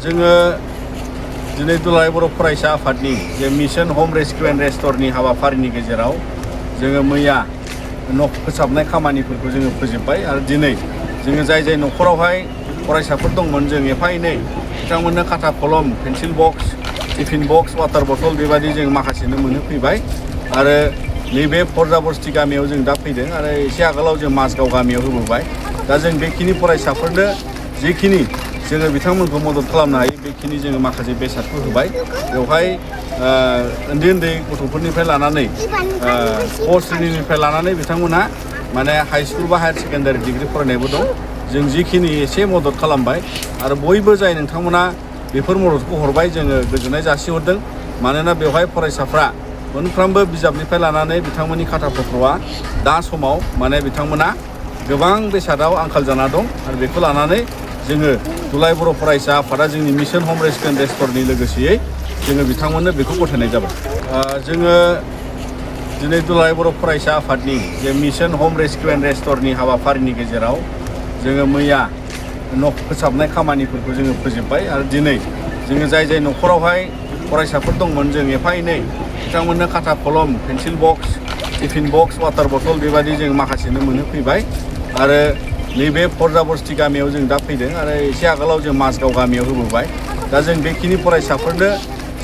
जोङो दिनै दुलाराय बर' फरायसा आफादनि जे मिशन होम रेस्किउ एन्ड रेस्टरनि हाबाफारिनि गेजेराव जोङो मैया न' फोसाबनाय खामानिफोरखौ जोङो फोजोबबाय आरो दिनै जोङो जाय न'खरावहाय फरायसाफोर दंमोन जों एफा एनै बिथांमोननो खाथा कलम pencil box tiffin box water bottle बेबादि जों माखासेनो मोनहोफैबाय आरो नैबे फरजाबस्ति गामियाव जों दा फैदों आरो एसे आगोलाव जों माजगाव गामियाव होबोबाय दा जों बेखिनि फरायसाफोरनो जिखिनि जोङो बिथांमोनखौ मदद खालामनो हायो बेखिनि जोङो माखासे बेसादखौ होबाय बेवहाय उन्दै उन्दै गथ'फोरनिफ्राय लानानै क श्रेणीनिफ्राय लानानै बिथांमोनहा माने हाई स्कुल बा हायार सेकेन्डारि डिग्री फरायनायबो दं जों जिखिनि एसे मदद खालामबाय आरो बयबो जाय नोंथांमोना बेफोर मददखौ हरबाय जोङो गोजोननाय जासिहरदों मानोना बेवहाय फरायसाफ्रा मोनफ्रोमबो बिजाबनिफ्राय लानानै बिथांमोननि खाथा पत्रआ दा समाव माने बिथांमोना गोबां बेसादाव आंखाल जाना दं आरो बेखौ लानानै जोङो दुलाराय बर' फरायसा आफादा जोंनि मिशन होम रेस्किउ एन्ड रेस्टरनि लोगोसेयै जोङो बिथांमोननो बेखौ गथायनाय जाबाय जोङो दिनै दुलाराय बर' फरायसा आफादनि जे मिशन होम रेस्किउ एन्ड रेस्टरनि हाबाफारिनि गेजेराव जोङो मैया न' फोसाबनाय खामानिफोरखौ जोङो फोजोबबाय आरो दिनै जोङो जाय न'खरावहाय फरायसाफोर दंमोन जों एफा एनै बिथांमोननो खाथा कलम pencil box tiffin box water bottle बेबादि जों माखासेनो मोनहोफैबाय आरो नैबे फरजाबस्ति गामियाव जों दा फैदों आरो एसे आगोलाव जों माजगाव गामियाव होबोबाय दा जों बेखिनि फरायसाफोरनो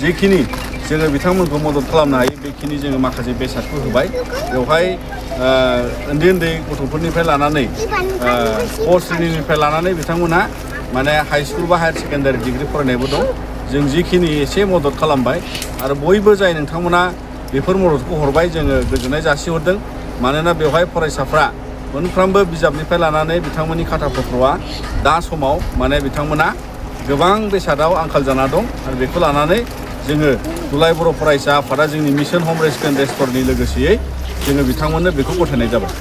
जिखिनि जोङो बिथांमोनखौ मदद खालामनो हायो बेखिनि जोङो माखासे बेसादखौ होबाय बेवहाय उन्दै उन्दै गथ'फोरनिफ्राय लानानै क श्रेणीनिफ्राय लानानै बिथांमोनहा माने हाई स्कुल बा हायार सेकेन्डारि डिग्री फरायनायबो दं जों जिखिनि एसे मदद खालामबाय आरो बयबो जाय नोंथांमोना बेफोर मददखौ हरबाय जोङो गोजोननाय जासिहरदों मानोना बेवहाय फरायसाफ्रा मोनफ्रोमबो बिजाबनिफ्राय लानानै बिथांमोननि खाथा पत्रआ दा समाव माने बिथांमोना गोबां बेसादाव आंखाल जाना दं आरो बेखौ लानानै जोङो दुलाराय बर' फरायसा आफादा जोंनि मिशन होम रेस्किउ एन्ड रेस्टरनि लोगोसेयै जोङो बिथांमोननो बेखौ गथायनाय जाबाय।